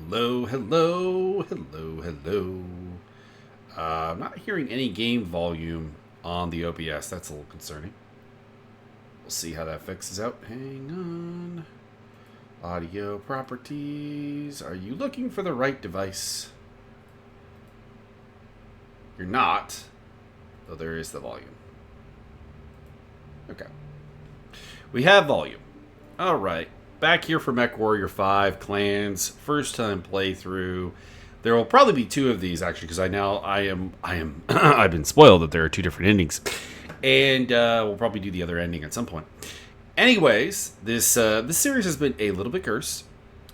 Hello, hello, hello, hello. I'm not hearing any game volume on the OBS. That's a little concerning. We'll see how that fixes out. Hang on. Audio properties. Are you looking for the right device? You're not, though there is the volume. Okay. We have volume. All right. Back here for Mechwarrior 5 Clans, first time playthrough. There will probably be two of these actually, because I've been spoiled that there are two different endings, and we'll probably do the other ending at some point. Anyways, this series has been a little bit cursed,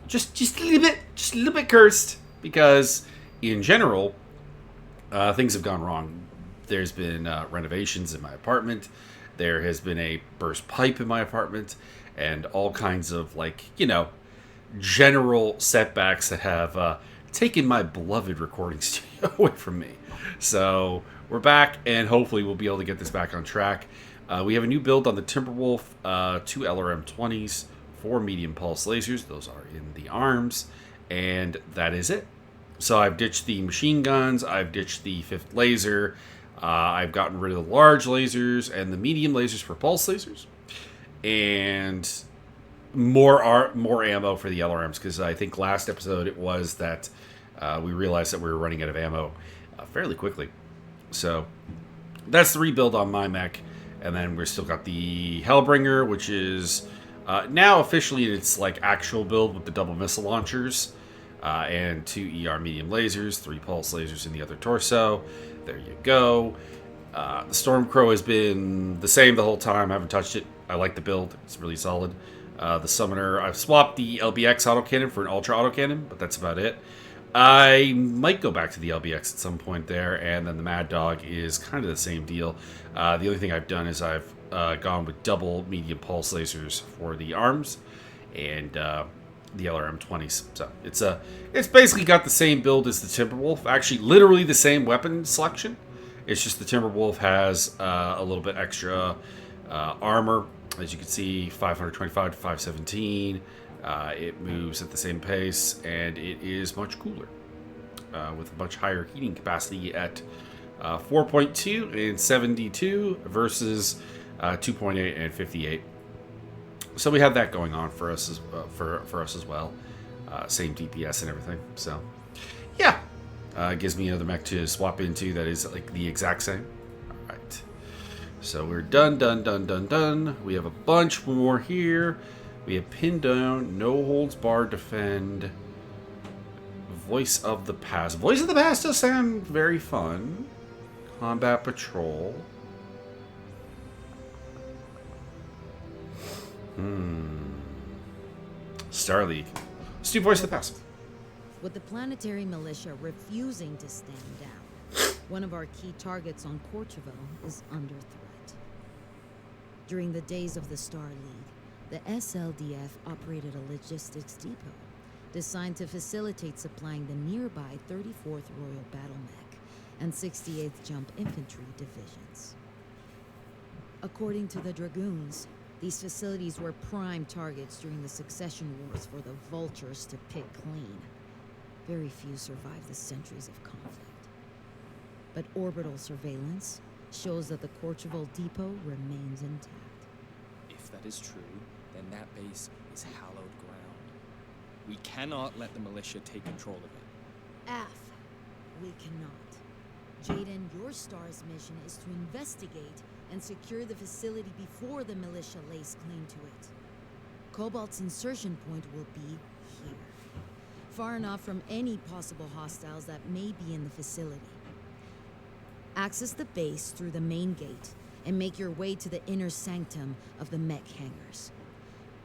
just a little bit cursed, because in general, things have gone wrong. There's been renovations in my apartment. There has been a burst pipe in my apartment. And all kinds of, general setbacks that have taken my beloved recording studio away from me. So we're back, and hopefully we'll be able to get this back on track. We have a new build on the Timberwolf, 2 LRM-20s, 4 medium pulse lasers. Those are in the arms, and that is it. So I've ditched the machine guns. I've ditched the 5th laser. I've gotten rid of the large lasers and the medium lasers for pulse lasers. And more ammo for the LRMs, because I think last episode it was that we realized that we were running out of ammo fairly quickly. So that's the rebuild on my mech. And then we're still got the Hellbringer, which is now officially in its actual build with the double missile launchers and 2 ER medium lasers, 3 pulse lasers in the other torso. There you go. The Stormcrow has been the same the whole time. I haven't touched it. I like the build. It's really solid. The Summoner, I've swapped the LBX autocannon for an Ultra autocannon, but that's about it. I might go back to the LBX at some point there, and then the Mad Dog is kind of the same deal. The only thing I've done is I've gone with double medium pulse lasers for the arms and the LRM-20s. So it's basically got the same build as the Timberwolf. Actually, literally the same weapon selection. It's just the Timberwolf has a little bit extra armor. As you can see, 525 to 517. It moves at the same pace, and it is much cooler with a much higher heating capacity at 4.2 and 72 versus 2.8 and 58. So we have that going on for us as well. Same DPS and everything. So yeah, gives me another mech to swap into that is the exact same. All right. So we're done. We have a bunch more here. We have pinned down, no holds barred defend, voice of the past. Voice of the past does sound very fun. Combat patrol. Star League. Let's do voice of the past. With the planetary militia refusing to stand down, one of our key targets on Corchevo is under threat. During the days of the Star League, the SLDF operated a logistics depot designed to facilitate supplying the nearby 34th Royal Battle Mech and 68th Jump Infantry divisions. According to the Dragoons, these facilities were prime targets during the succession wars for the vultures to pick clean. Very few survived the centuries of conflict. But orbital surveillance shows that the Corchevo depot remains intact. If that is true, then that base is hallowed ground. We cannot let the militia take control of it. Af, we cannot. Jaden, your star's mission is to investigate and secure the facility before the militia lays claim to it. Cobalt's insertion point will be here, far enough from any possible hostiles that may be in the facility. Access the base through the main gate and make your way to the inner sanctum of the mech hangars.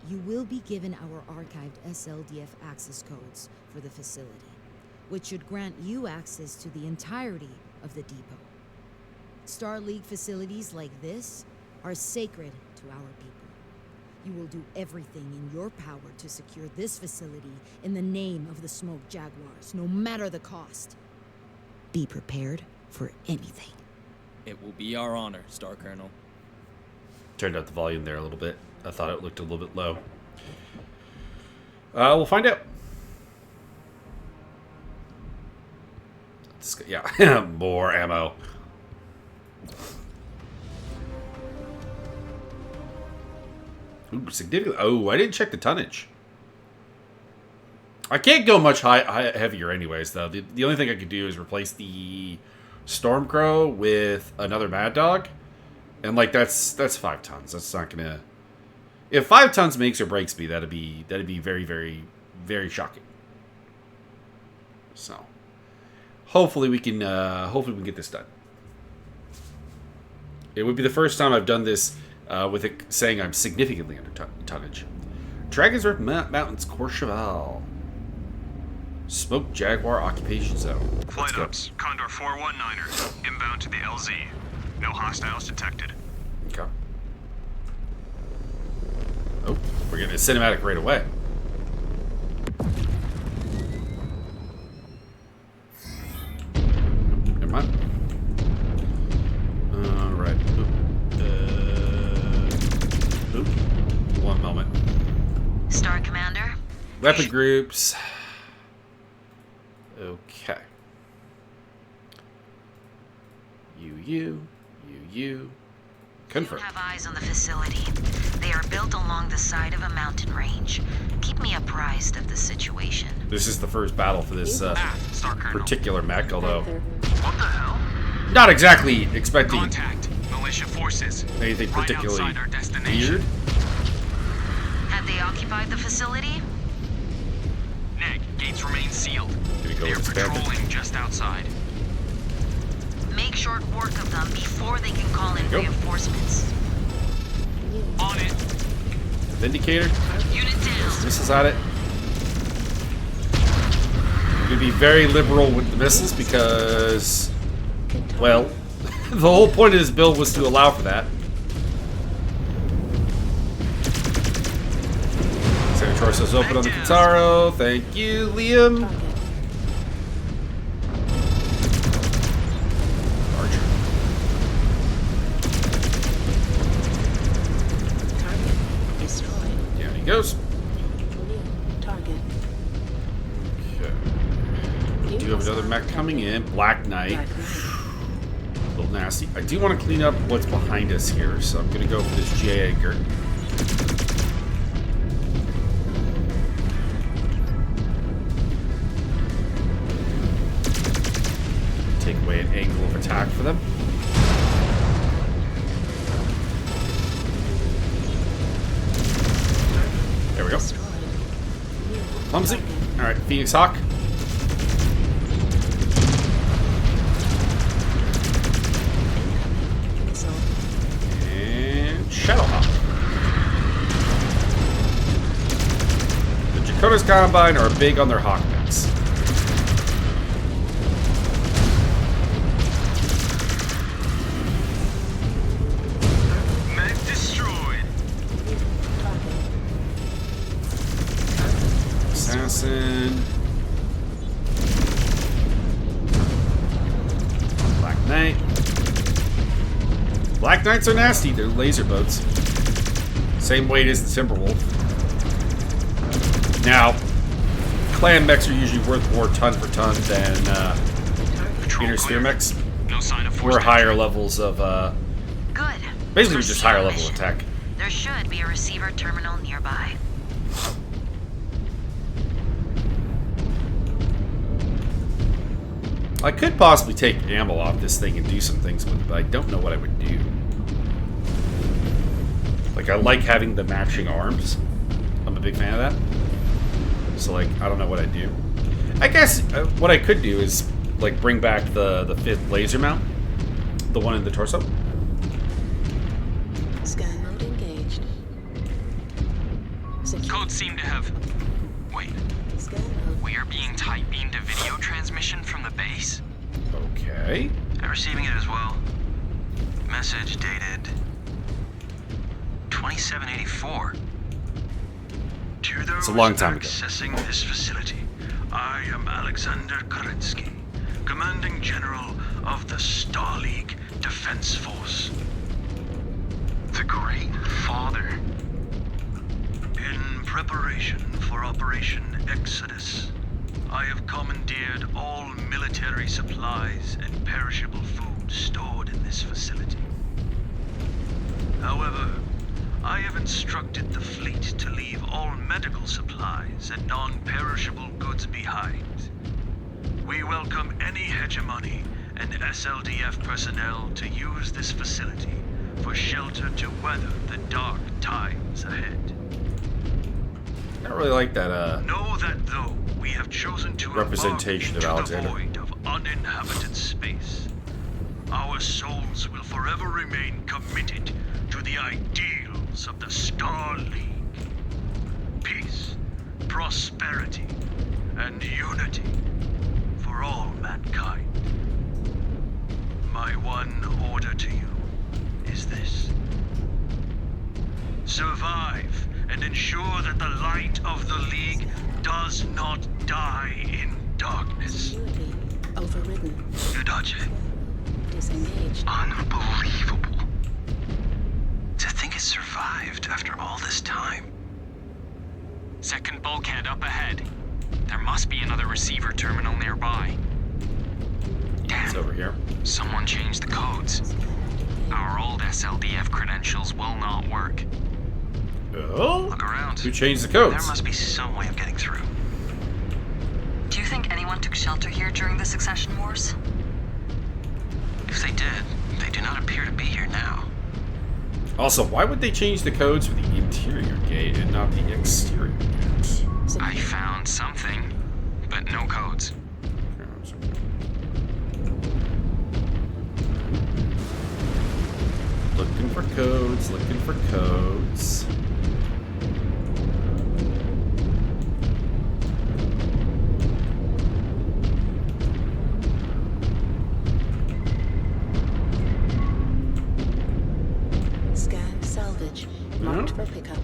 You will be given our archived SLDF access codes for the facility, which should grant you access to the entirety of the depot. Star League facilities like this are sacred to our people. You will do everything in your power to secure this facility in the name of the Smoke Jaguars, no matter the cost. Be prepared for anything. It will be our honor, Star Colonel. Turned out the volume there a little bit. I thought it looked a little bit low. We'll find out. Yeah, more ammo. Ooh, significant. Oh, I didn't check the tonnage. I can't go much heavier anyways, though. The only thing I could do is replace the Stormcrow with another Mad Dog. And, like, that's 5 tons. That's not gonna... If 5 tons makes or breaks me, that'd be very, very, very shocking. So, hopefully we can get this done. It would be the first time I've done this with it saying I'm significantly under tonnage. Dragon's Rip Mountains, Courchevel. Smoke Jaguar occupation zone. Flight ops, Condor 419er, inbound to the LZ. No hostiles detected. Okay. Oh, we're getting a cinematic right away. Never mind. Alright. One moment. Star Commander? Weapon groups. Okay. You. Confirm. You have eyes on the facility. They are built along the side of a mountain range. Keep me apprised of the situation. This is the first battle for this Star Colonel. particular mech, although What the hell? not exactly expecting Contact. Militia forces. anything Right particularly outside our destination. weird. Have they occupied the facility? Neg, gates remain sealed. Gonna go They're with expanded. patrolling just outside. Make short work of them before they can call in There you go. reinforcements. On it. Vindicator. Unit down. Missiles at it. I'm gonna be very liberal with the missiles because, well, the whole point of this build was to allow for that. Center torso's open on the Kitaro. Thank you, Liam. Archer. Target destroyed. Down he goes. Target. Okay. We do have another mech coming in. Black Knight. Black Knight. A little nasty. I do want to clean up what's behind us here, so I'm going to go for this J anchor. Take away an angle of attack for them. There we go. Destroyed. Clumsy. Alright, Phoenix Hawk. Incoming missile. And Shadowhawk. The Jakota's Combine are big on their Hawk mechs. Meg destroyed. Target. Assassin. Black Knight. Black Knights are nasty. They're laser boats. Same weight as the Timberwolf. Now, clan mechs are usually worth more ton for ton than Patrol Peter Spear clear. mechs. No sign of force We're higher entry. levels of, Good. basically we're just Proceed higher on level mission. attack. There should be a receiver terminal nearby. I could possibly take ammo off this thing and do some things with it, but I don't know what I would do. Like, I like having the matching arms. I'm a big fan of that. So, like, I don't know what I'd do. I guess what I could do is, like, bring back the 5th laser mount. The one in the torso. Scan mode engaged. Secure. Codes seem to have... Wait, Scan mode. we are being tight beamed a video transmission from the base? Okay. I'm receiving it as well. Message dated 2784. To those It's a long time ago. accessing this facility, I am Alexander Kerensky, Commanding General of the Star League Defense Force. The Great Father. In preparation for Operation Exodus, I have commandeered all military military supplies and perishable food stored in this facility. However, I have instructed the fleet to leave all medical supplies and non-perishable goods behind. We welcome any hegemony and SLDF personnel to use this facility for shelter to weather the dark times ahead. I don't really like that, Know that though we have chosen to representation of embark into Alexander. the void of uninhabited space, our souls will forever remain committed to the ideals of the Star League. Peace, prosperity, and unity for all mankind. My one order to you is this. Survive and ensure that the light of the League does not die in darkness. Security overridden. Udache, Disengaged. unbelievable. To think it survived after all this time. Second bulkhead up ahead. There must be another receiver terminal nearby. It's over here. Someone changed the codes. Our old SLDF credentials will not work. Oh? Look around. Who changed the There codes? must be some way of getting through. Do you think anyone took shelter here during the succession wars? If they did, they do not appear to be here now. Also, why would they change the codes for the interior gate and not the exterior gate? I found something, but no codes. Looking for codes, looking for codes. Scan salvage. Marked for pickup.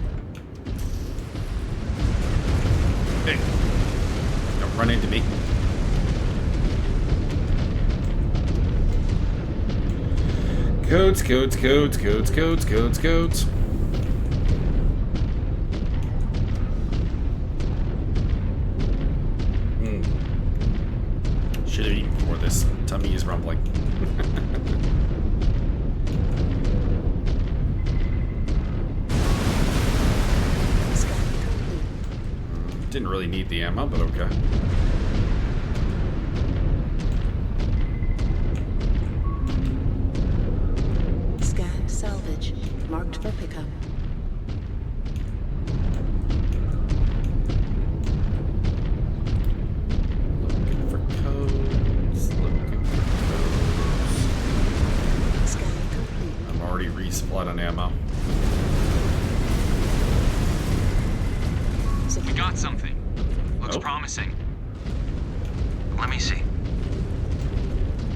Hey, don't run into me. Codes, codes, codes, codes, codes, codes, codes. Should have eaten before this. Tummy is rumbling. Scan complete. Didn't really need the ammo, but okay. Scan salvage. Marked for pickup. Looking for codes, looking for codes. Scan complete. I'm already resupplied on ammo. We got something. Looks Oh. promising. Let me see.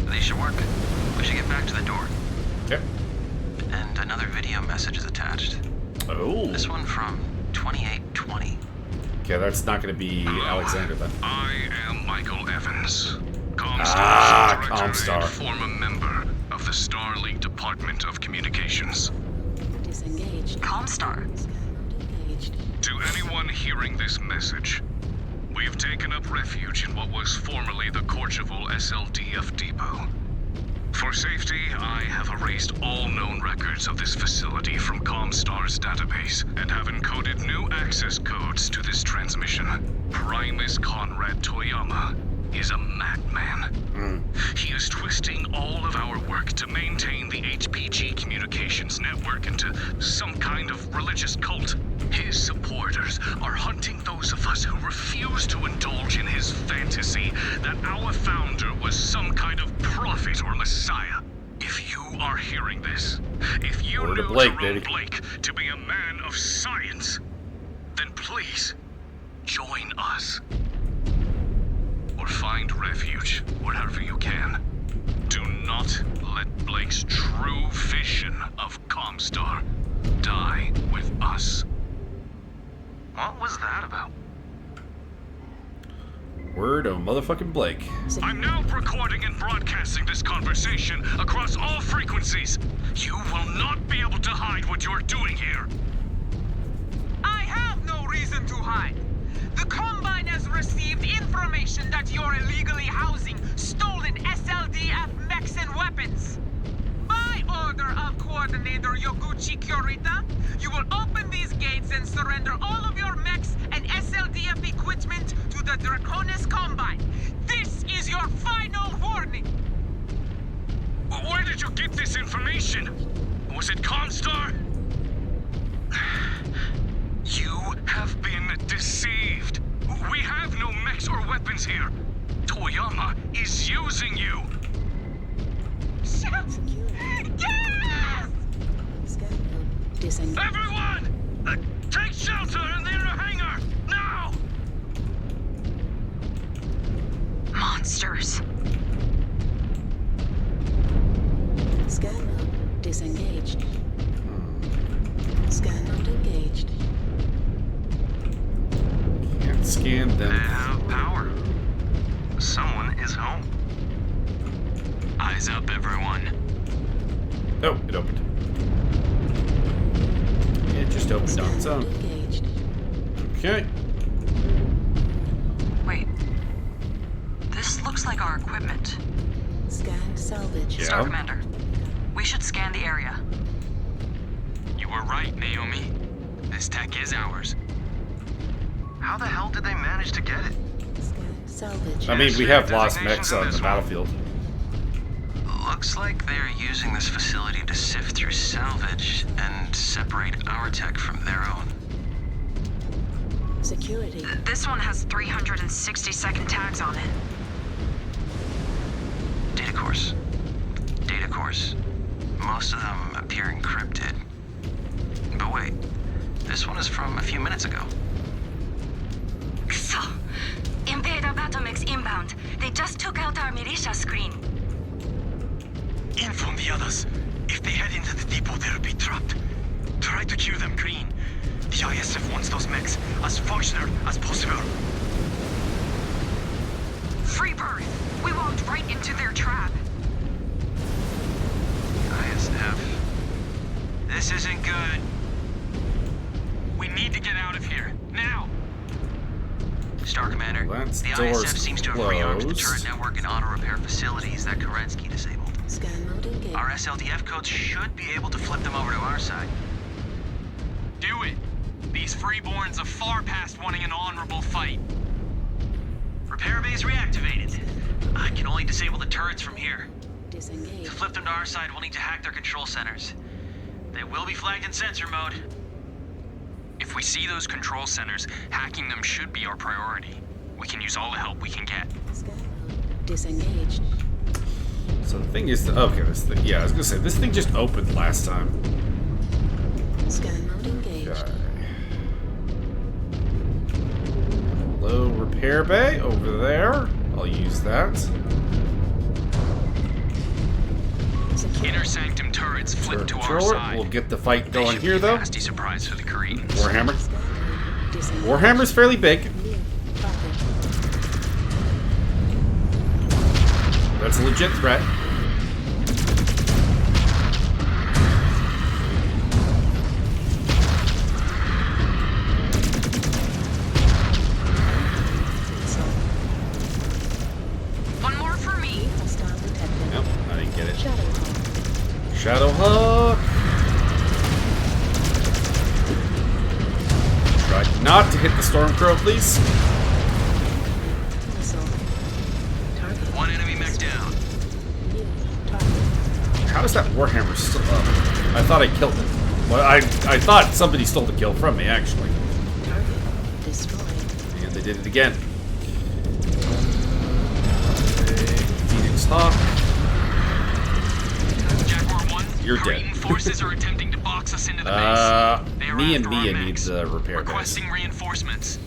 These should work. We should get back to the door. Okay. And another video message is attached. Oh. This one from 2820. Okay, that's not going to be Alexander then. I am Michael Evans, Ah, Comstar's director Comstar. and former member of the Star League Department of Communications. Disengaged. Comstar. Engaged. To anyone hearing this message, we've taken up refuge in what was formerly the Courchevel SLDF depot. For safety, I have erased all known records of this facility from Comstar's database and have encoded new access codes to this transmission. Primus Conrad Toyama is a madman. He is twisting all of our work to maintain the HPG communications network into some kind of religious cult. His supporters are hunting those of us who refuse to indulge in his fantasy that our founder was some kind of prophet or messiah. If you are hearing this, if you Word knew of Blake, Jerome baby. Blake to be a man of science, then please join us. Or find refuge wherever you can. Do not let Blake's true vision of Comstar die with us. What was that about? Word of motherfucking Blake. I'm now recording and broadcasting this conversation across all frequencies. You will not be able to hide what you're doing here. I have no reason to hide. The Combine has received information that you're illegally housing stolen weapons! By order of Coordinator Yoguchi Kyorita, you will open these gates and surrender all of your mechs and SLDF equipment to the Draconis Combine. This is your final warning! Where did you get this information? Was it Comstar? You have been deceived. We have no mechs or weapons here. Toyama is using you. Shit! Yes! Scan mode disengaged. Everyone! Take shelter in the inner hangar! Now! Monsters. Scan mode disengaged. Scan mode engaged. Can't scan They them. have power. Someone is home. Eyes up, everyone. Oh, it opened. It just opened on its Scan mode own. engaged. Okay. Wait. This looks like our equipment. Scan salvage. Yeah. Star Commander, we should scan the area. You were right, Naomi. This tech is ours. How the hell did they manage to get it? Scan salvage. I mean, we have lost Designations mechs in on this the one. battlefield. Looks like they're using this facility to sift through salvage and separate our tech from their own. Security. This one has 360-second tags on it. Data course. Data course. Most of them appear encrypted. But wait, this one is from a few minutes ago. So, Invader Batomix inbound. They just took out our militia screen. Inform the others. If they head into the depot, they'll be trapped. Try to cue them green. The ISF wants those mechs as functional as possible. Free bird. We walked right into their trap. ISF. This isn't good. We need to get out of here. Now! Star Commander, That's the doors ISF seems to have rearmed the closed. turret network and auto repair facilities that Kerensky disabled. Scan mode engaged. Our SLDF codes should be able to flip them over to our side. Do it! These freeborns are far past wanting an honorable fight. Repair base reactivated. I can only disable the turrets from here. To Disengaged. flip them to our side, we'll need to hack their control centers. They will be flagged in sensor mode. If we see those control centers, hacking them should be our priority. We can use all the help we can get. Scan mode disengaged. So the thing is, okay, this thing, yeah, I was gonna say, this thing just opened last time. Scan mode engaged. Okay. Hello, repair bay over there. I'll use that. Security. Inner sanctum turrets flip to our Controller. side. We'll get the fight They going should here, be a though. nasty surprise for the Koreans. Warhammer. Scan mode disengaged. Warhammer's fairly big. Near target. That's a legit threat. One more for me. Hostile detected. Nope, I didn't get it. Shadow hawk. Shadow Hawk. Try not to hit the Stormcrow, please. Missile. Target. One enemy mech down. Near target. How is that Warhammer still up? I thought I killed it. Well, I thought somebody stole the kill from me, actually. Target destroyed. And they did it again. Phoenix Hawk. Jaguar 1, You're Korean dead. forces are attempting to box us into the base. They are Me and after our Mia mechs, needs a repair base. requesting reinforcements.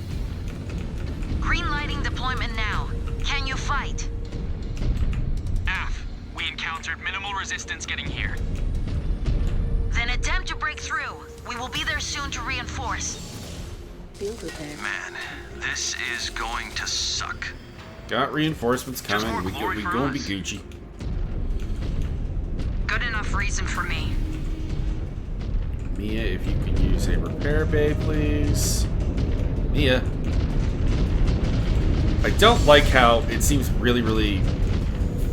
Green lighting deployment now. Can you fight? AF, we encountered minimal resistance getting here. Then attempt to break through. We will be there soon to reinforce. Field repair. Man, this is going to suck. Got reinforcements Just coming. more We glory for gonna be us. Gucci. Good enough reason for me. Mia, if you could use a repair bay, please. Mia. I don't like how it seems really, really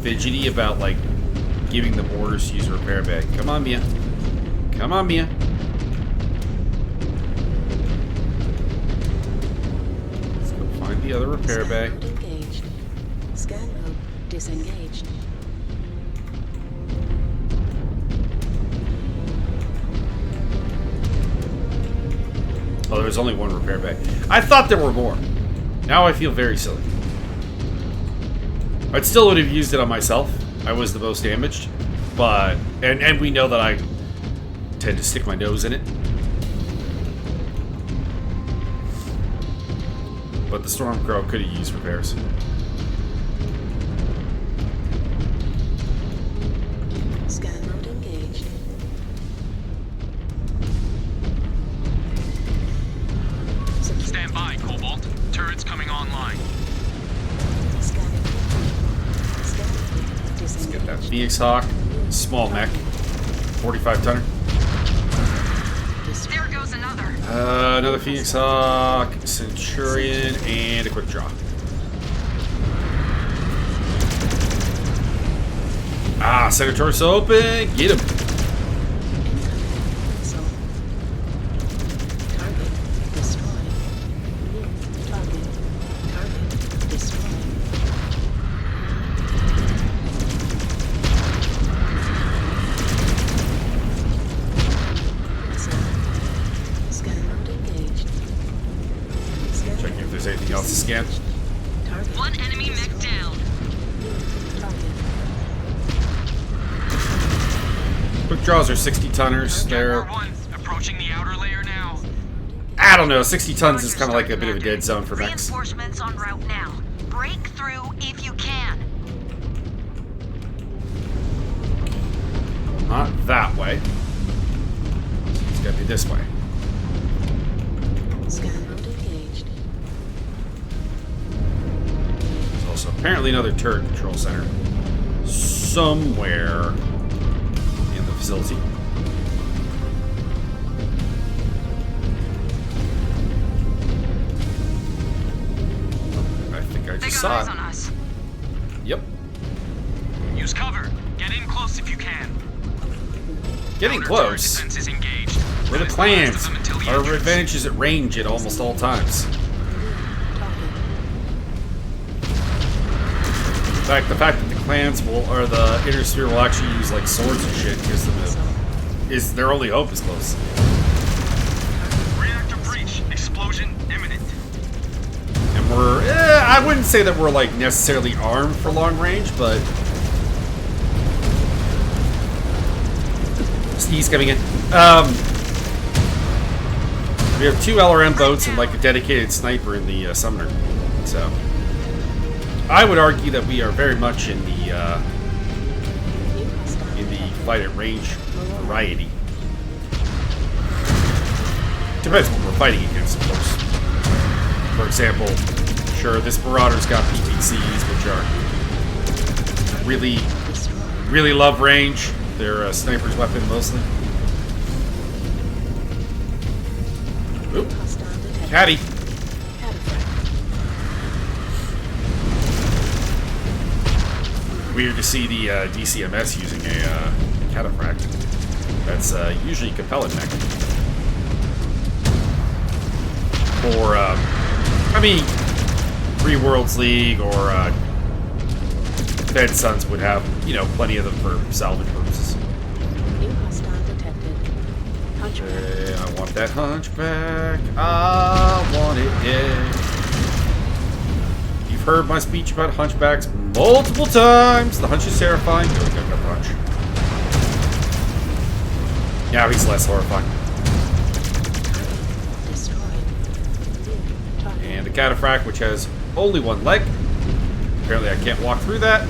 fidgety about, like, giving them orders to use a repair bay. Come on, Mia. Come on, Mia. Let's go find the other repair bay. Scan mode engaged. Scan mode disengaged. Oh, there's only one repair bay. I thought there were more. Now I feel very silly. I still would have used it on myself. I was the most damaged. But, and we know that I tend to stick my nose in it. But the Stormcrow could have used repairs. Scan mode engaged. Stand by, Cobalt. Turrets coming online. Scanning. Scan mode Let's get that disengaged. Phoenix Hawk. Small mech. 45 tonner. There goes another. Another Phoenix Hawk, Centurion, and a quick draw. Ah, center torso open. Get him. So, target destroyed. Target destroyed. Scan mode engaged. Scan Checking if there's anything else to scan. target. One enemy mech down. Target. Quick draws are 60 tonners. They're, Jaguar 1, approaching the outer layer now. I don't know, 60 tons is kind of like a bit of a dead zone for mechs. Reinforcements en route now. Break through if you can. Not that way. It's gotta be this way. Scan mode engaged. There's also apparently another turret control center somewhere in the facility. I think I They just got saw eyes on it. us. Yep. Use cover. Get in close if you can. Getting Outer turret close. defense is engaged. We're the Run as clans. fast as them until the Our entrance. advantage is at range at almost all times. In fact, the fact that the clans will, or the inner sphere will actually use like swords and shit gives them is their only hope is close. Reactor breach. Explosion imminent. And we're, I wouldn't say that we're like necessarily armed for long range, but he's coming in. We have 2 LRM boats and like a dedicated sniper in the summoner, so I would argue that we are very much in the fight at range variety. Depends what we're fighting against, of course. For example, sure, this Marauder's got PPCs, which are really love range. They're a sniper's weapon mostly. Oop. Caddy. Weird to see the DCMS using a cataphract. That's usually Capella mech. Or, I mean, Free Worlds League or Fed Sons would have, you know, plenty of them for salvage purposes. New hostile detected. Hunchback. I want that hunchback. I want it dead. You've heard my speech about hunchbacks multiple times. The hunch is terrifying. Here we go, got the hunch. Now he's less horrifying. Destroyed. And the cataphract, which has only one leg. Apparently I can't walk through that.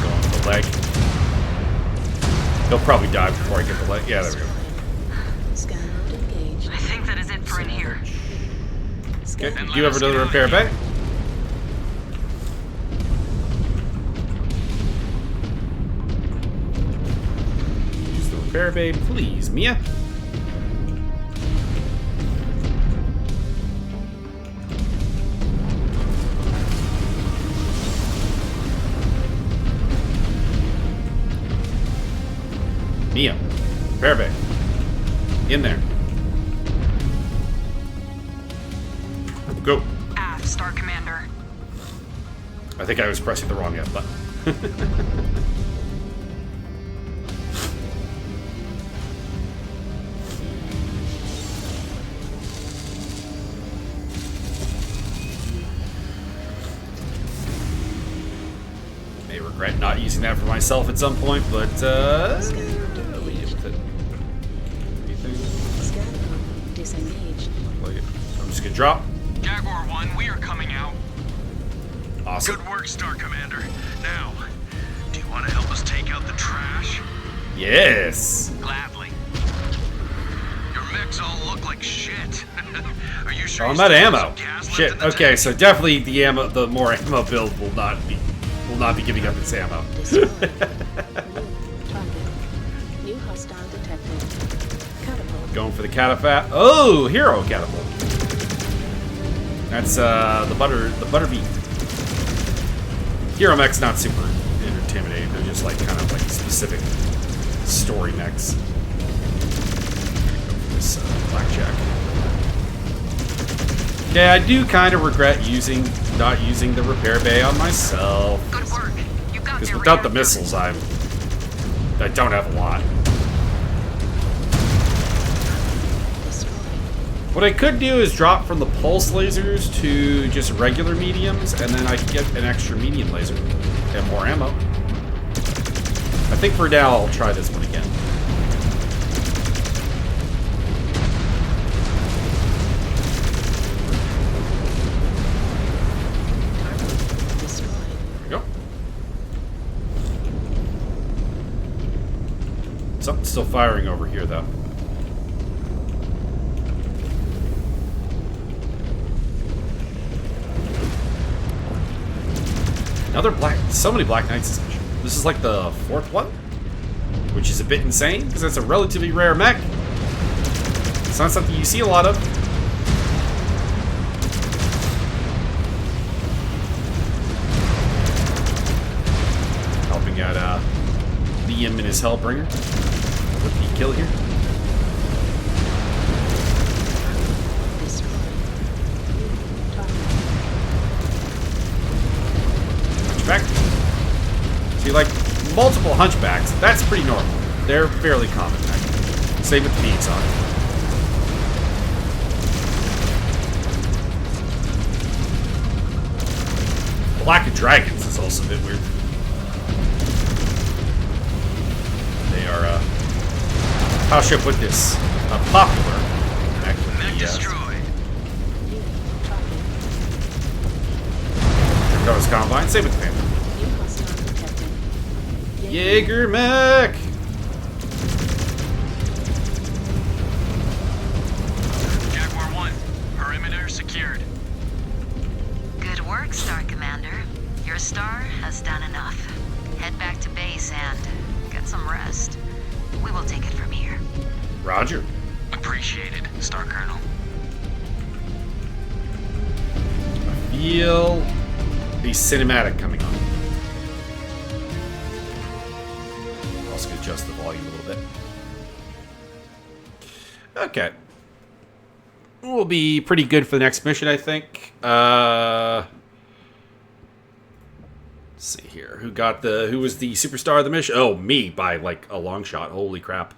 Going for the leg. He'll probably die before I get the leg. Yeah, there we go. Scan mode engaged. I think that is it for in here. Okay, do you have another repair bay? Use the repair bay, please, Mia. Repair bay. In there. Go. Aft, Star Commander. I think I was pressing the wrong F button. May regret not using that for myself at some point, but Disengaged. I'm just gonna drop. Jaguar 1, we are coming out. Awesome. Good work, Star Commander. Now, do you want to help us take out the trash? Yes. Gladly. Your mechs all look like shit. Are you sure? Oh, I'm you out of still have ammo. some gas left Shit. in the Okay, tank? so definitely the more ammo build will not be giving up its ammo. Destroyed. Target. New hostile detected. Catapult. Going for the catapult. Oh, hero catapult. That's the butter beat. Hero mech's not super intimidating. They're just like kind of like specific story mechs. This blackjack. Yeah, I do kind of regret not using the repair bay on myself. Good work. You got Because your without the reactor. missiles, I don't have a lot. What I could do is drop from the pulse lasers to just regular mediums, and then I could get an extra medium laser and more ammo. I think for now I'll try this one again. There we go. Something's still firing over here, though. So many Black Knights this mission. This is like the 4th one, which is a bit insane because it's a relatively rare mech. It's not something you see a lot of. Helping out Liam and his Hellbringer with the kill here. Hunchback. See, like, multiple hunchbacks, that's pretty normal. They're fairly common. Same with the beats on it. Black and Dragons is also a bit weird. They are, how should I put this? Popular. Mech destroyed. Goes Combine, same with the family. Jaeger mech! Jaguar 1, perimeter secured. Good work, Star Commander. Your star has done enough. Head back to base and get some rest. We will take it from here. Roger. Appreciated, Star Colonel. I feel the cinematic coming on. Also gonna adjust the volume a little bit. Okay. We'll be pretty good for the next mission, I think. Let's see here. Who was the superstar of the mission? Oh, me by like a long shot. Holy crap.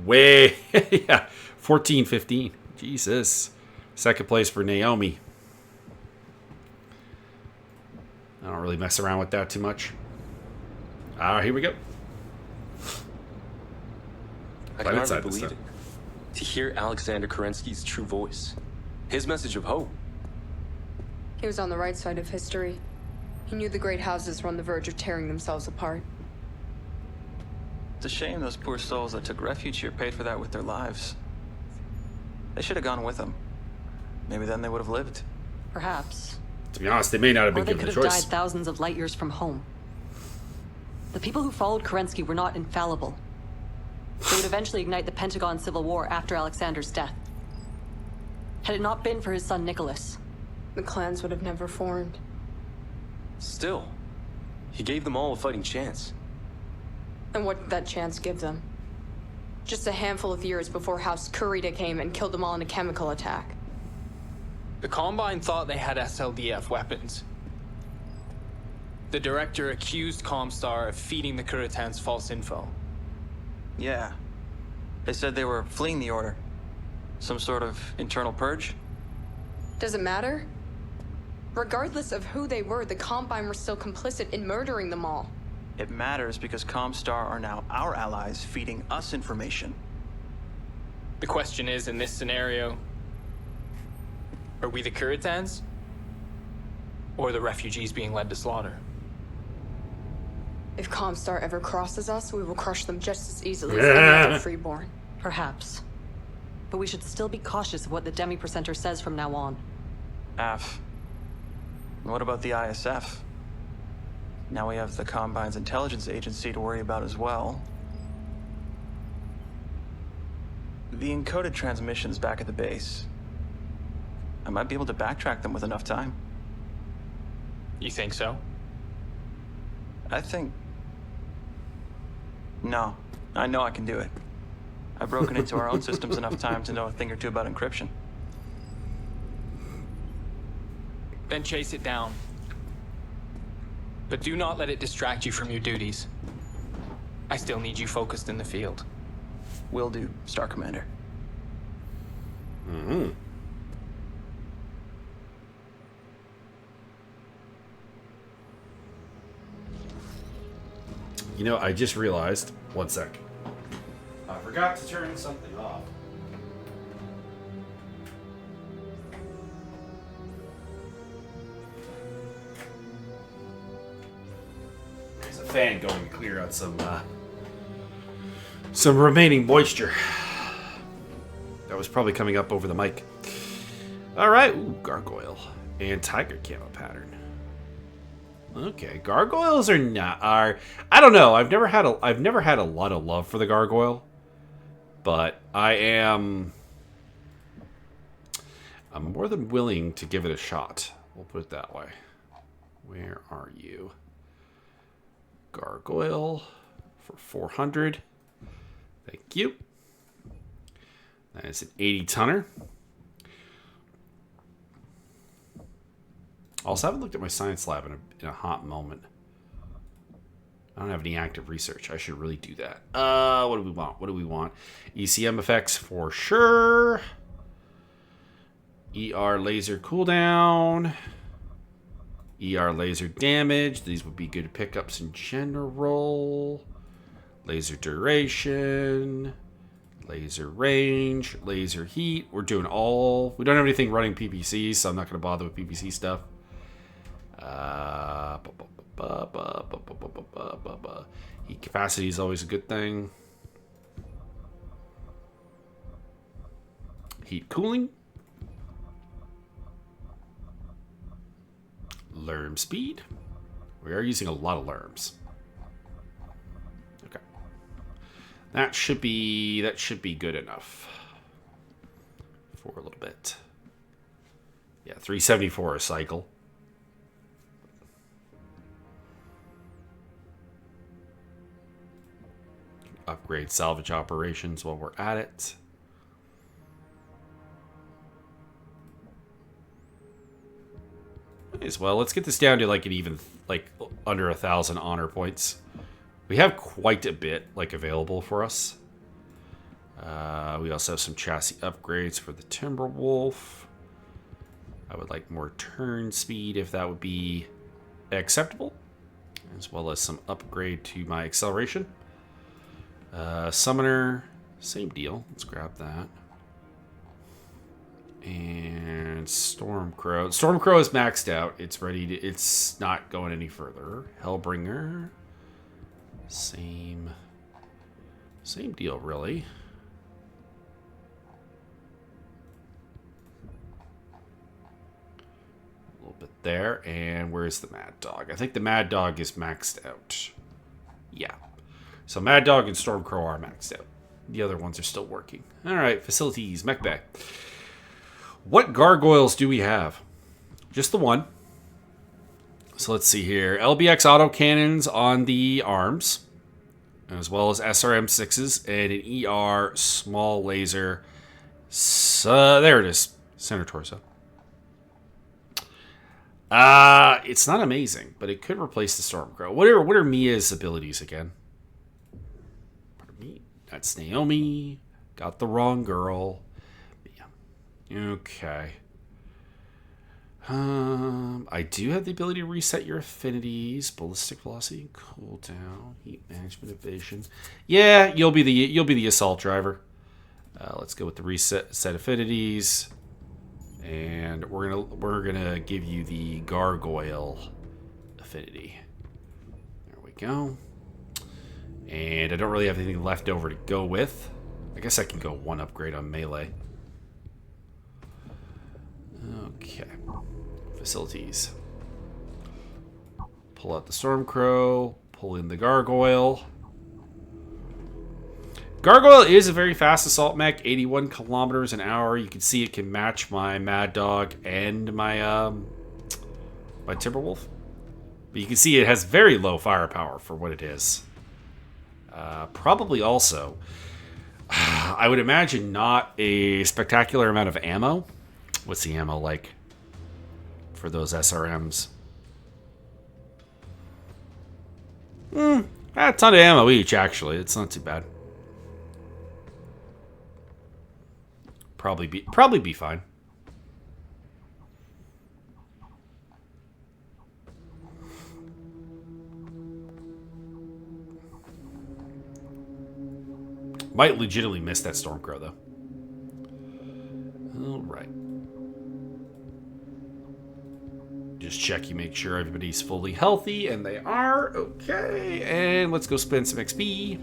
Way yeah. 14-15. Jesus. Second place for Naomi. I don't really mess around with that too much. Here we go. I can hardly believe it. To hear Alexander Kerensky's true voice. His message of hope. He was on the right side of history. He knew the great houses were on the verge of tearing themselves apart. It's a shame those poor souls that took refuge here paid for that with their lives. They should have gone with him. Maybe then they would have lived. Perhaps. To be honest, they may not have been Or they given a could have choice. died thousands of light years from home. The people who followed Kerensky were not infallible. They would eventually ignite the Pentagon Civil War after Alexander's death. Had it not been for his son Nicholas, the clans would have never formed. Still, he gave them all a fighting chance. And what did that chance give them? Just a handful of years before House Kurita came and killed them all in a chemical attack. The Combine thought they had SLDF weapons. The director accused Comstar of feeding the Kuritans false info. Yeah. They said they were fleeing the Order. Some sort of internal purge? Does it matter? Regardless of who they were, the Combine were still complicit in murdering them all. It matters because Comstar are now our allies feeding us information. The question is, in this scenario, are we the Kuritans? Or the refugees being led to slaughter? If Comstar ever crosses us, we will crush them just as easily as any other freeborn. Perhaps. But we should still be cautious of what the Demi-Percenter says from now on. AF. And what about the ISF? Now we have the Combine's intelligence agency to worry about as well. The encoded transmissions back at the base. I might be able to backtrack them with enough time. You think so? I think... No. I know I can do it. I've broken into our own systems enough time to know a thing or two about encryption. Then chase it down. But do not let it distract you from your duties. I still need you focused in the field. Will do, Star Commander. Mm-hmm. You know, I just realized, one sec. I forgot to turn something off. There's a fan going to clear out some remaining moisture. That was probably coming up over the mic. All right, ooh, gargoyle and tiger camo pattern. Okay, gargoyles are I don't know. I've never had a lot of love for the gargoyle, but I'm more than willing to give it a shot. We'll put it that way. Where are you? Gargoyle for 400. Thank you. That is an 80 tonner. Also, I haven't looked at my science lab in a hot moment. I don't have any active research. I should really do that. What do we want? What do we want? ECM effects for sure. ER laser cooldown. ER laser damage. These would be good pickups in general. Laser duration. Laser range. Laser heat. We're doing all... We don't have anything running PPC, so I'm not going to bother with PPC stuff. Heat capacity is always a good thing. Heat cooling. Lerm speed. We are using a lot of lerms. Okay. That should be good enough for a little bit. Yeah, 374 a cycle. Upgrade salvage operations while we're at it. As well, let's get this down to like an even, like under 1,000 honor points. We have quite a bit like available for us. We also have some chassis upgrades for the Timberwolf. I would like more turn speed if that would be acceptable, as well as some upgrade to my acceleration. Summoner, same deal. Let's grab that. And Stormcrow. Stormcrow is maxed out. It's ready to... It's not going any further. Hellbringer. Same deal, really. A little bit there. And where's the Mad Dog? I think the Mad Dog is maxed out. Yeah. So Mad Dog and Stormcrow are maxed out. The other ones are still working. All right, facilities, Mech Bay. What gargoyles do we have? Just the one. So let's see here. LBX autocannons on the arms. as well as SRM6s and an ER small laser. So, there it is. Center torso. It's not amazing, but it could replace the Stormcrow. What are Mia's abilities again? Pardon me. That's Naomi. Got the wrong girl. Mia. Okay. I do have the ability to reset your affinities, ballistic velocity, cooldown, heat management, evasion. Yeah, you'll be the assault driver. Let's go with the set affinities, and we're gonna give you the gargoyle affinity. There we go. And I don't really have anything left over to go with. I guess I can go one upgrade on melee. Okay. Facilities. Pull out the Stormcrow. Pull in the Gargoyle. Gargoyle is a very fast assault mech, 81 kilometers an hour. You can see it can match my Mad Dog and my my Timberwolf. But you can see it has very low firepower for what it is. Probably also, I would imagine, not a spectacular amount of ammo. What's the ammo like for those SRMs? A ton of ammo each, actually. It's not too bad. Probably be fine. Might legitimately miss that Stormcrow, though. All right. Just check you, make sure everybody's fully healthy, and they are. Okay, and let's go spend some XP.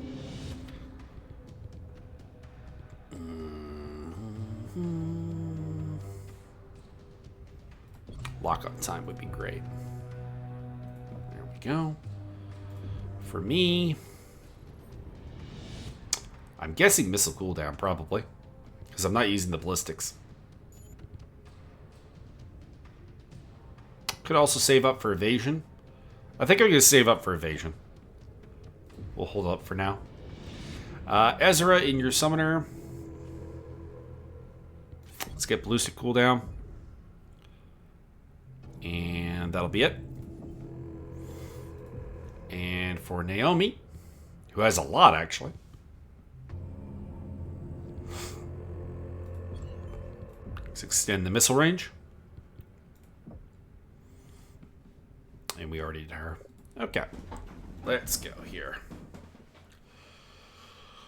Lock-on time would be great. There we go. For me, I'm guessing missile cooldown, probably, because I'm not using the ballistics. Could also save up for evasion. I think I'm going to save up for evasion. We'll hold up for now. Ezra in your summoner. Let's get ballistic cooldown. And that'll be it. And for Naomi, who has a lot, actually. Let's extend the missile range. And we already did her. Okay. Let's go here.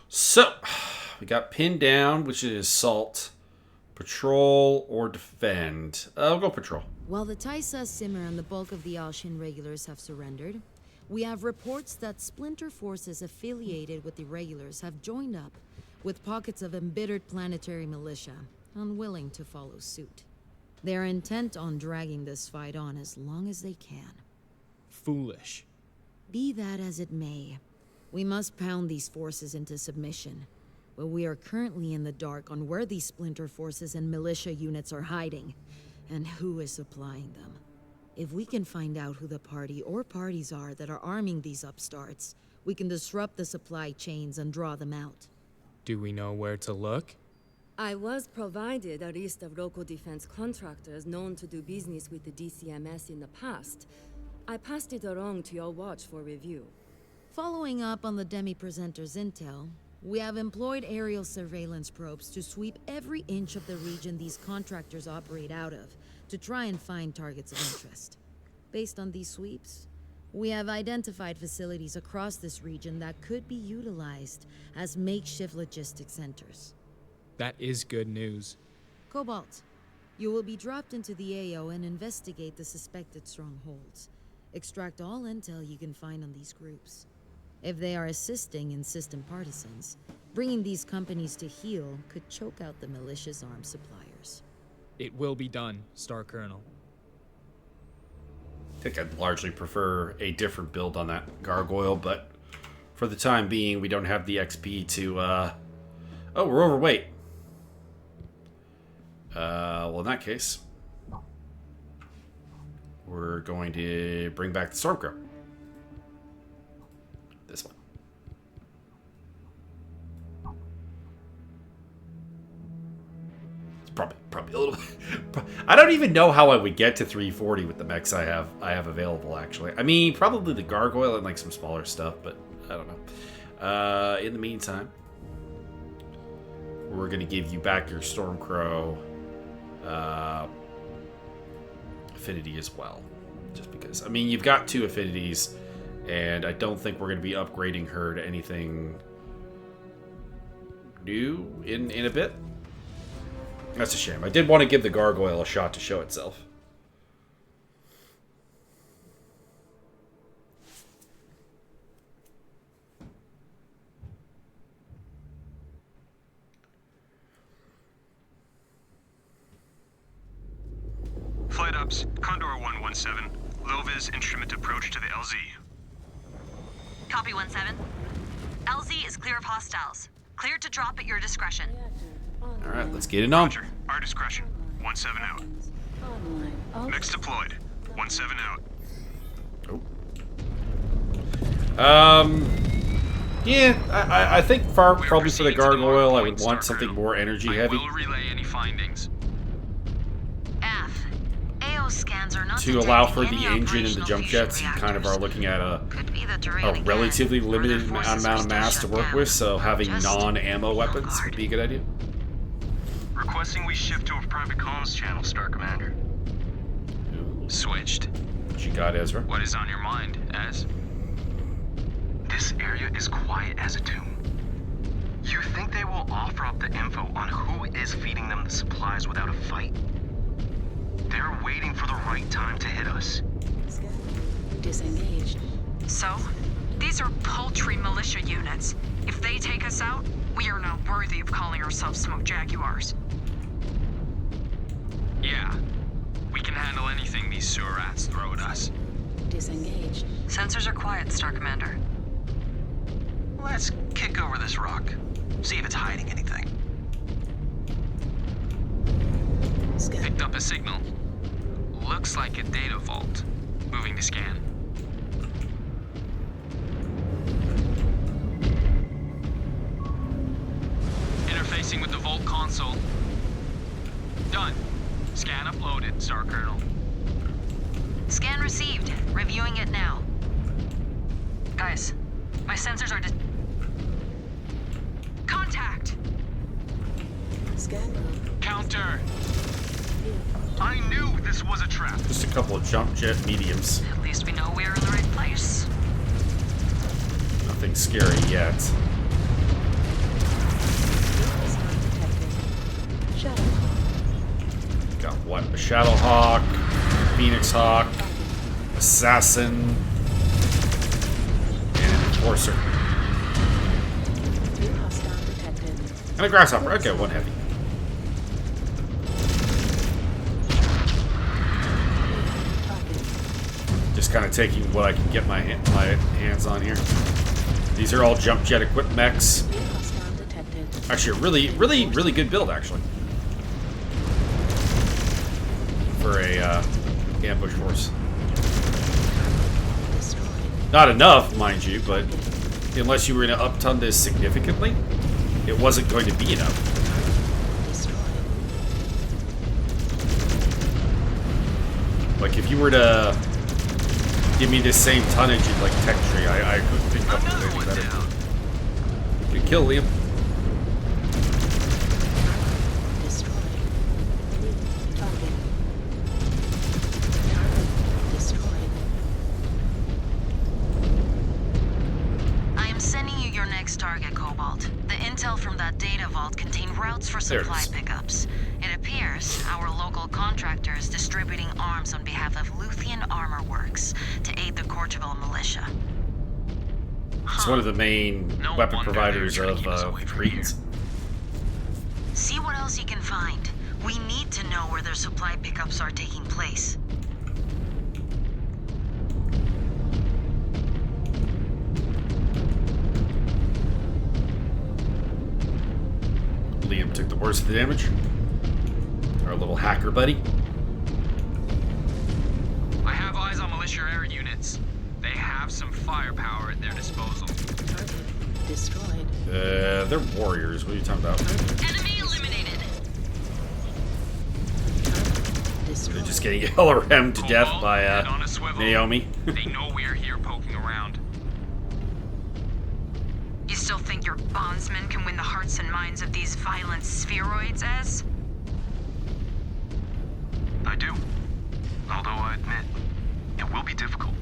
So, we got pinned down, which is assault, patrol, or defend. We'll go patrol. While the Taisa, Simmer, and the bulk of the Alshin regulars have surrendered, we have reports that splinter forces affiliated with the regulars have joined up, with pockets of embittered planetary militia, unwilling to follow suit. They are intent on dragging this fight on as long as they can. Foolish. Be that as it may, we must pound these forces into submission, but we are currently in the dark on where these splinter forces and militia units are hiding, and who is supplying them. If we can find out who the party or parties are that are arming these upstarts, we can disrupt the supply chains and draw them out. Do we know where to look? I was provided a list of local defense contractors known to do business with the DCMS in the past. I passed it along to your watch for review. Following up on the Demi-Presenter's intel, we have employed aerial surveillance probes to sweep every inch of the region these contractors operate out of, to try and find targets of interest. Based on these sweeps, we have identified facilities across this region that could be utilized as makeshift logistics centers. That is good news. Cobalt, you will be dropped into the AO and investigate the suspected strongholds. Extract all intel you can find on these groups. If they are assisting in system partisans, bringing these companies to heel could choke out the malicious arms suppliers. It will be done, Star Colonel. I think I'd largely prefer a different build on that Gargoyle, but for the time being, we don't have the XP to, Oh, we're overweight. Well, in that case, we're going to bring back the Stormcrow. This one. Probably a little bit. I don't even know how I would get to 340 with the mechs I have available, actually. I mean, probably the gargoyle and like some smaller stuff, but I don't know. In the meantime, we're going to give you back your Stormcrow affinity as well. Just because. I mean, you've got 2 affinities, and I don't think we're going to be upgrading her to anything new in a bit. That's a shame. I did want to give the gargoyle a shot to show itself. Flight ups, Condor 117. Lovis instrument approach to the LZ. Copy 1-7. LZ is clear of hostiles. Cleared to drop at your discretion. Alright, let's get it on. Roger. Our discretion. 1-7 out. Mix deployed. 1-7 out. Yeah, I think probably for the gargoyle, I would want something more energy heavy. I will relay any findings. F. AO scans are not To allow for the engine and the jump jets, you kind of are looking at a relatively limited amount of mass to work with, so having non-ammo weapons would be a good idea. Requesting we shift to a private comms channel, Star Commander. Switched. What you got, Ezra? What is on your mind, Ez? This area is quiet as a tomb. You think they will offer up the info on who is feeding them the supplies without a fight? They're waiting for the right time to hit us. Disengaged. So, these are paltry militia units. If they take us out, we are not worthy of calling ourselves Smoke Jaguars. Yeah. We can handle anything these sewer rats throw at us. Disengaged. Sensors are quiet, Star Commander. Let's kick over this rock. See if it's hiding anything. Picked up a signal. Looks like a data vault. Moving to scan. Interfacing with the vault console. Done. Scan uploaded, Star Colonel. Scan received. Reviewing it now. Guys, my sensors are Contact! Scan. Counter! I knew this was a trap. Just a couple of jump jet mediums. At least we know we're in the right place. Nothing scary yet. Got what? A Shadow Hawk, Phoenix Hawk, Assassin, and an Enforcer. And a Grasshopper. Okay, one heavy. Just kind of taking what I can get my hands on here. These are all jump jet equipped mechs. Actually, a really good build, actually. For a ambush force. Not enough, mind you, but unless you were going to upton this significantly, it wasn't going to be enough. Like, if you were to give me this same tonnage in, like, Tech Tree, I couldn't think up with anything better. Good kill, Liam. Target, Cobalt. The intel from that data vault contained routes for supply pickups. It appears our local contractor is distributing arms on behalf of Luthian Armor Works to aid the Courchevel militia. It's one of the main weapon providers of Greens. See what else you can find. We need to know where their supply pickups are taking place. Liam took the worst of the damage. Our little hacker buddy. I have eyes on militia air units. They have some firepower at their disposal. Target destroyed. They're warriors. What are you talking about? Enemy eliminated. just getting hella rammed to death by Naomi. They know we're here poking around. You still think your bondsmen can win the hearts and minds of these violent spheroids, Ez? I do. Although I admit, it will be difficult.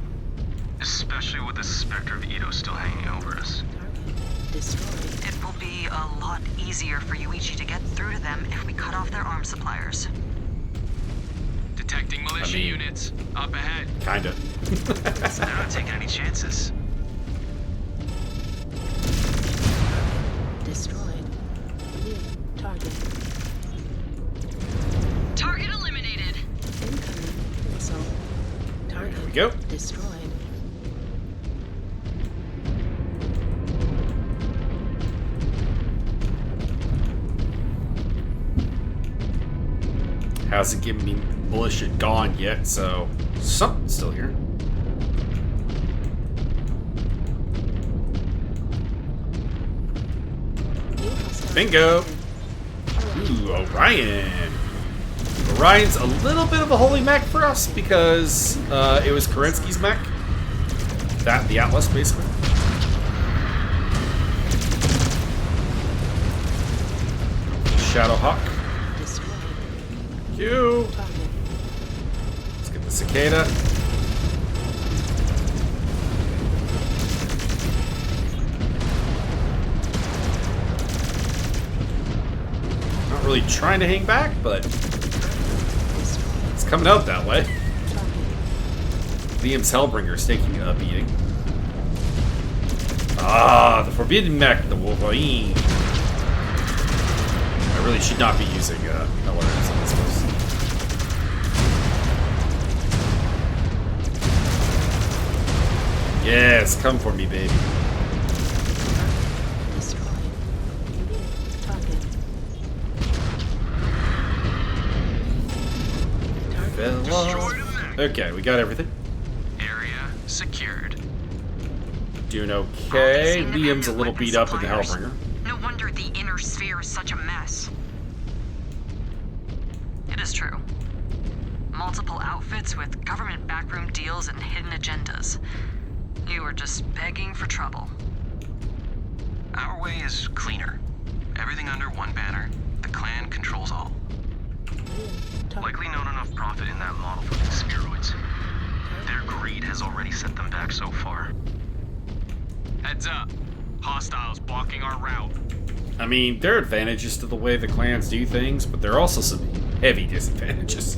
Especially with the specter of Ito still hanging over us. It will be a lot easier for Yuichi to get through to them if we cut off their arms suppliers. Detecting militia units. Up ahead. Kinda. They're not taking any chances. Destroyed. Target. Target eliminated. Incoming. Missile. Target. There we go. Destroyed. Hasn't given me militia gone yet, so something's still here. Bingo! Ooh, Orion! Orion's a little bit of a holy mech for us because it was Kerensky's mech. That, the Atlas, basically. Shadowhawk. Q. Let's get the cicada. Not really trying to hang back, but it's coming out that way. Liam's Hellbringer's taking a beating. Ah, the Forbidden Mech, the Wolverine. I really should not be using LRS on this place. Yes, come for me, baby. Okay, we got everything. Area secured. Doing okay. Liam's a little beat up in the Hellbringer. No wonder the inner sphere is such a mess. It is true. Multiple outfits with government backroom deals and hidden agendas. You were just begging for trouble. Our way is cleaner. Everything under one banner. The clan controls all. Likely not enough profit in that model for these spheroids. Their greed has already set them back so far. Heads up. Hostiles blocking our route. I mean, there are advantages to the way the clans do things, but there are also some heavy disadvantages.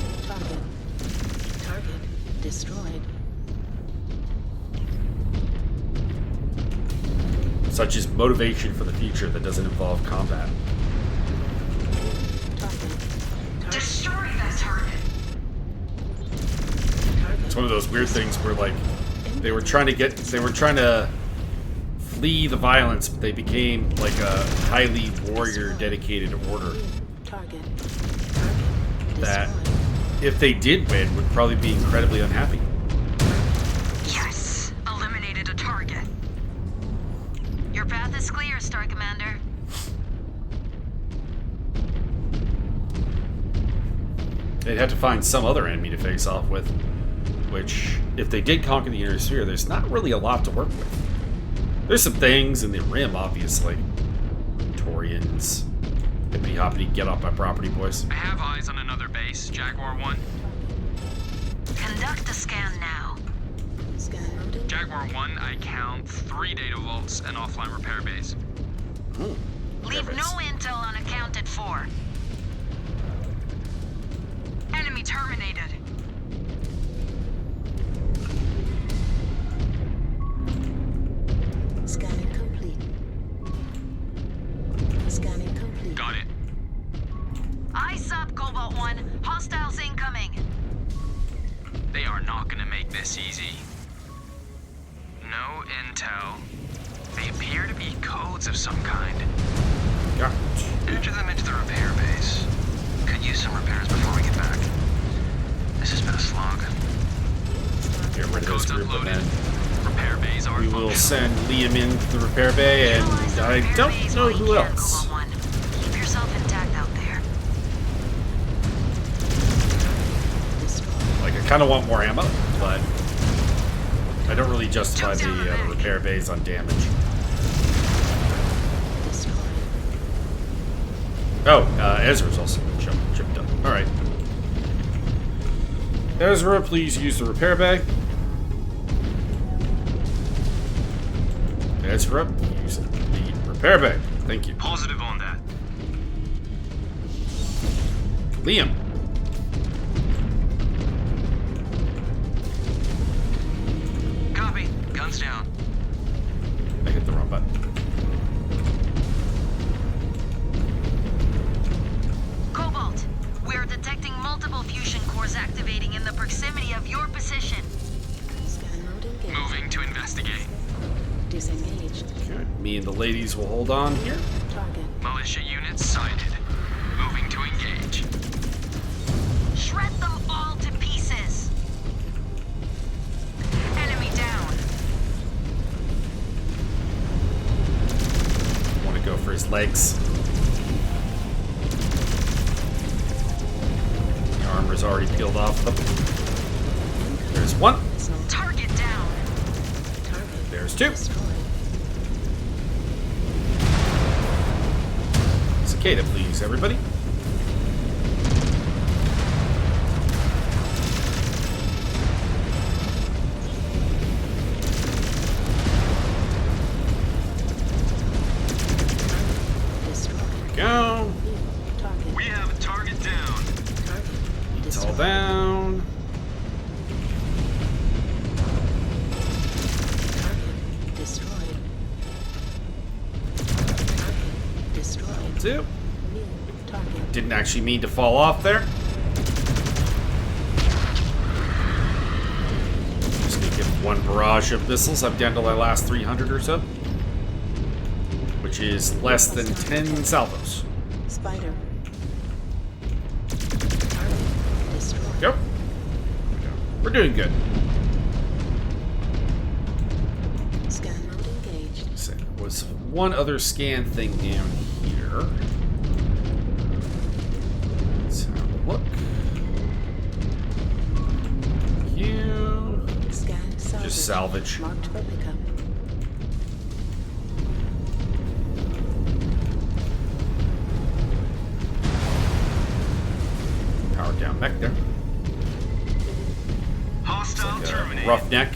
Target destroyed. Such as motivation for the future that doesn't involve combat. Destroy that target. It's one of those weird things where, like, they were trying to flee the violence, but they became like a highly warrior dedicated order that, if they did win, would probably be incredibly unhappy. Yes, eliminated a target. Your path is clear, Star Commander. They'd have to find some other enemy to face off with, which, if they did conquer the inner sphere, there's not really a lot to work with. There's some things in the rim, obviously. Torians. Hippity hoppity, get off my property, boys. I have eyes on another base, Jaguar 1. Conduct a scan now. Jaguar 1, I count 3 data vaults and offline repair bays. Leave no intel unaccounted for. Enemy terminated. Scanning complete. Scanning complete. Got it. Eyes up, Cobalt 1. Hostiles incoming. They are not gonna make this easy. No intel. They appear to be codes of some kind. Yeah. Enter them into the repair base. Could use some repairs before we get back. This has been a slog. Get rid of this group, and then repair bays are we will send Liam in to the repair bay, and I don't know who else. Keep yourself intact out there. Destroyed. kind of want more ammo, but I don't really justify the repair bays on damage. Oh, Ezra's also chipped up. Alright. Ezra, please use the repair bay. Ezra, use the repair bay. Thank you. Positive on that. Liam. Copy. Guns down. I hit the wrong button. Cobalt, we're detecting multiple fusion cores activating in the proximity of your position. Scan mode engaged. Moving to investigate. Disengaged. Okay. Me and the ladies will hold on here. Target. Militia units sighted. Moving to engage. Shred them all to pieces. Enemy down. Want to go for his legs. The armor's already peeled off of them. There's one. Target down. Target. There's two. Destroyed. Cicada, please, everybody. Destroyed. Go. Target. We have a target down. Target. It's all Destroyed. down. Target. Destroyed. Target. Destroyed. Two. New target. Didn't actually mean to fall off there. Just gonna give one barrage of missiles. I'm down to my last 300 or so, which is less than 10 salvos. Spider. Target. Destroyed. Yep. We're doing good. Scan mode engaged. So, there was one other scan thing down here. Let's have a look. You. Scan salvage. Just salvage. Marked for pickup. Power down mech there. Hostile Like a terminated. roughneck.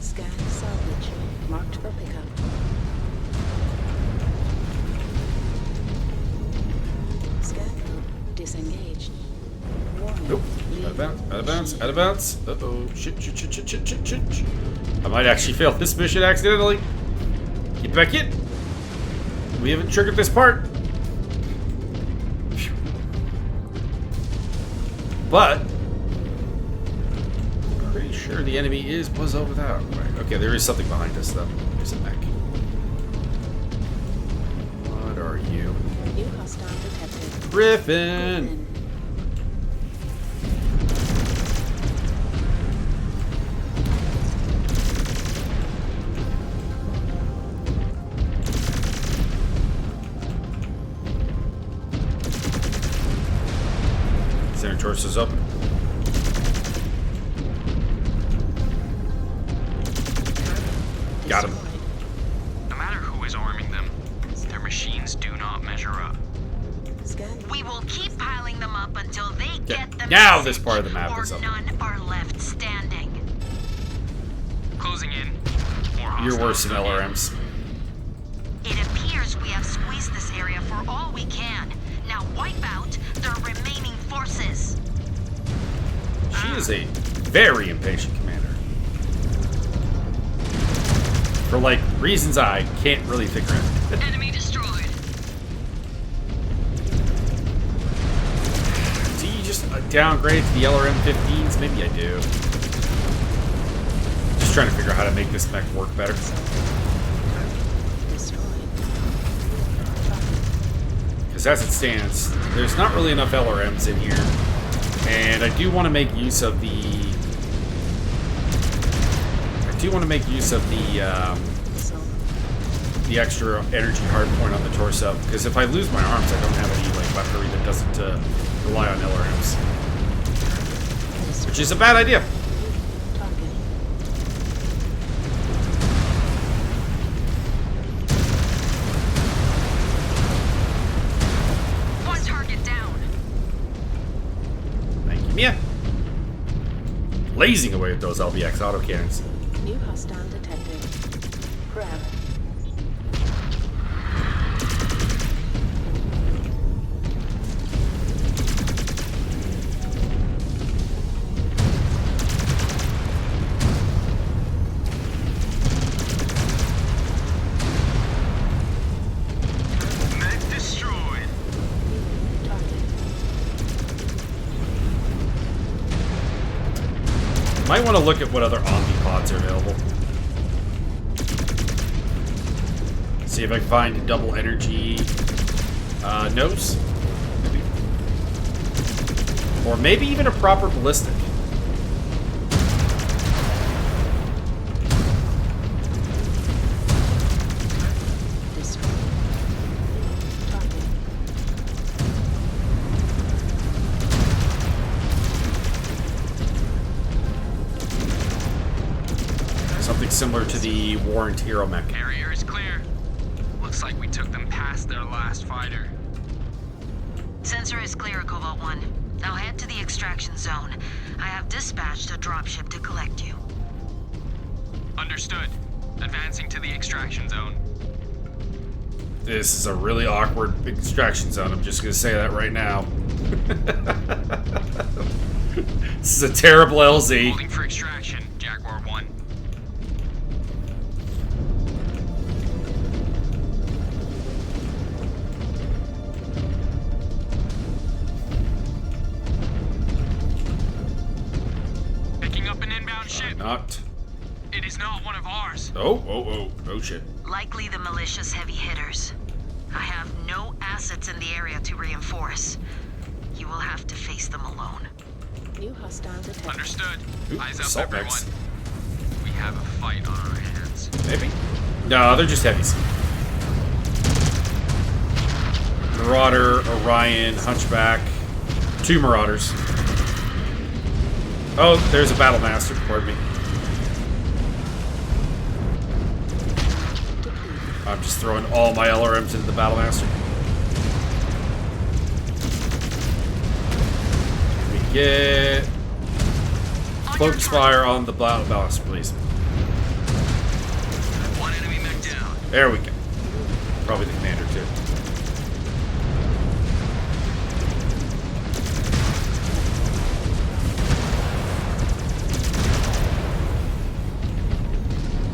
Scan salvage. Marked for pickup. Scan mode disengaged. Warning. Nope. Out of bounds. Out of bounds. Out of bounds. Uh-oh. Shit, shit, shit, shit, shit, shit, shit. I might actually fail this mission accidentally. Get back in. We haven't triggered this part. Phew. But pretty sure the enemy was over that way. Okay, there is something behind us though. There's a mech. What are you? New hostile detected. Griffin! Center torso is open. Got him. No matter who is arming them, their machines do not measure up. Scan. We will keep piling them up until they get the Now message, this part of the map or is up. none are left standing. Closing in. More You're worse than hostiles. LRMs. It appears we have squeezed this area for all we can. Now wipe out their remaining forces. She is a very impatient commander. For like reasons I can't really figure out. Enemy destroyed. Do you just downgrade to the LRM-15s? Maybe I do. Just trying to figure out how to make this mech work better. Because as it stands, there's not really enough LRMs in here. And I do want to make use of the... the extra energy hardpoint on the torso. Because if I lose my arms, I don't have any like weaponry that doesn't rely on LRMs. Which is a bad idea. One target down. Thank you, Mia. Blazing away with those LBX autocannons. New hostile detected. Grab. Med destroyed. Might want to look at what other omnipods are available. See if I can find double energy nose. Maybe. Or maybe even a proper ballistic. Something similar to the Warrant Hero mech. Carrier is clear. Looks like we took them past their last fighter. Sensor is clear, Cobalt 1. Now head to the extraction zone. I have dispatched a dropship to collect you. Understood. Advancing to the extraction zone. This is a really awkward extraction zone. I'm just going to say that right now. This is a terrible LZ. Holding for extraction, Jaguar 1. Picking up an inbound ship. Not. It is not one of ours. Oh shit. Likely the militia's heavy hitters. I have no assets in the area to reinforce. You will have to face them alone. New hostile detected. Understood. Ooh, Eyes up, assault everyone. mechs. We have a fight on our hands. Maybe? No, they're just heavies. Marauder, Orion, Hunchback. 2 Marauders. Oh, there's a Battle Master, pardon me. I'm just throwing all my LRMs into the Battle Master. We get focus fire on the Battle Master, please. One enemy mech down. There we go. Probably the commander too.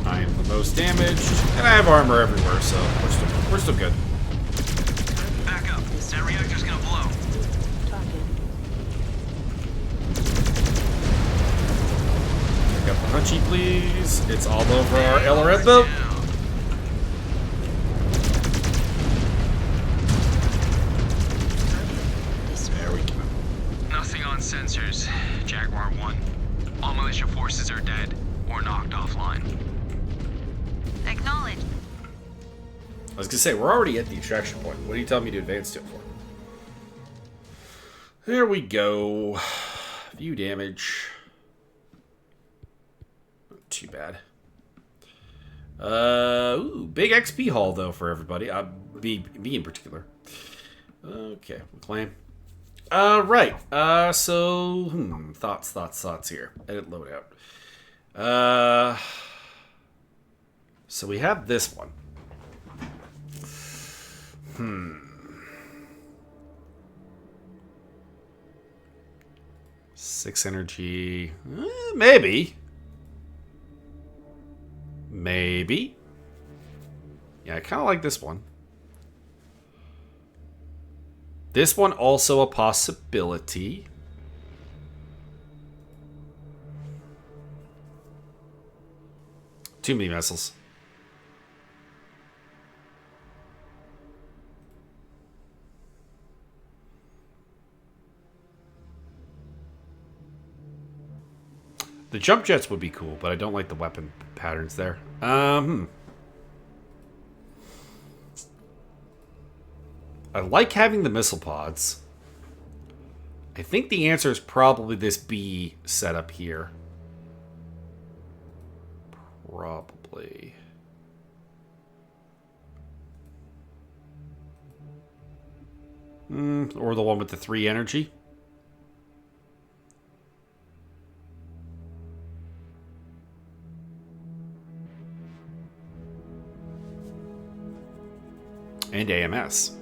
I am the most damaged, and I have armor everywhere, so we're still good. Back up. That reactor's gonna blow. Pick up the Hunchy, please. It's all over our LRM boat. There we go. Nothing on sensors, Jaguar 1. All militia forces are dead or knocked offline. Acknowledge. I was gonna say, we're already at the extraction point. What are you telling me to advance to it for? There we go. View damage. Not too bad. Ooh, big XP haul though for everybody. Me in particular. Okay, we'll claim. Right. So thoughts here. Edit loadout. So we have this one. 6 energy. Maybe. Yeah, I kind of like this one. This one also a possibility. Too many missiles. The jump jets would be cool, but I don't like the weapon patterns there. I like having the missile pods. I think the answer is probably this B setup here. Probably. Or the one with the 3 energy. And AMS.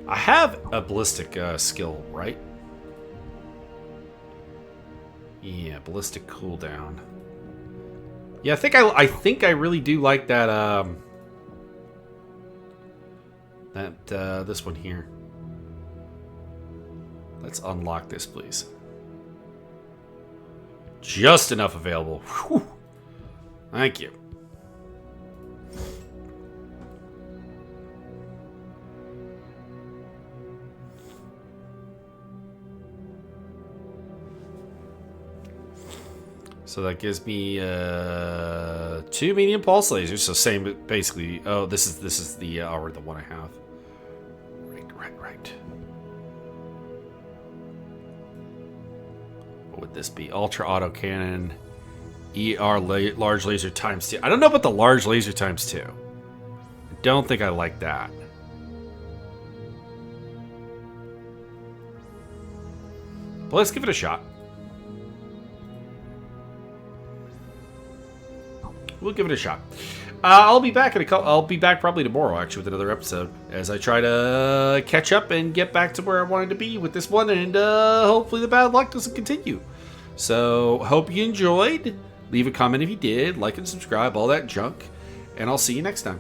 I have a ballistic skill, right? Yeah, ballistic cooldown. Yeah, I think I really do like that. This one here. Let's unlock this, please. Just enough available. Whew. Thank you. So that gives me 2 medium pulse lasers. So same, basically. Oh, this is the the one I have. Right. What would this be? Ultra auto cannon, large laser times 2. I don't know about the large laser times 2. I don't think I like that. But let's give it a shot. We'll give it a shot. I'll be back I'll be back probably tomorrow, actually, with another episode as I try to catch up and get back to where I wanted to be with this one, and hopefully the bad luck doesn't continue. So, hope you enjoyed. Leave a comment if you did, like and subscribe, all that junk, and I'll see you next time.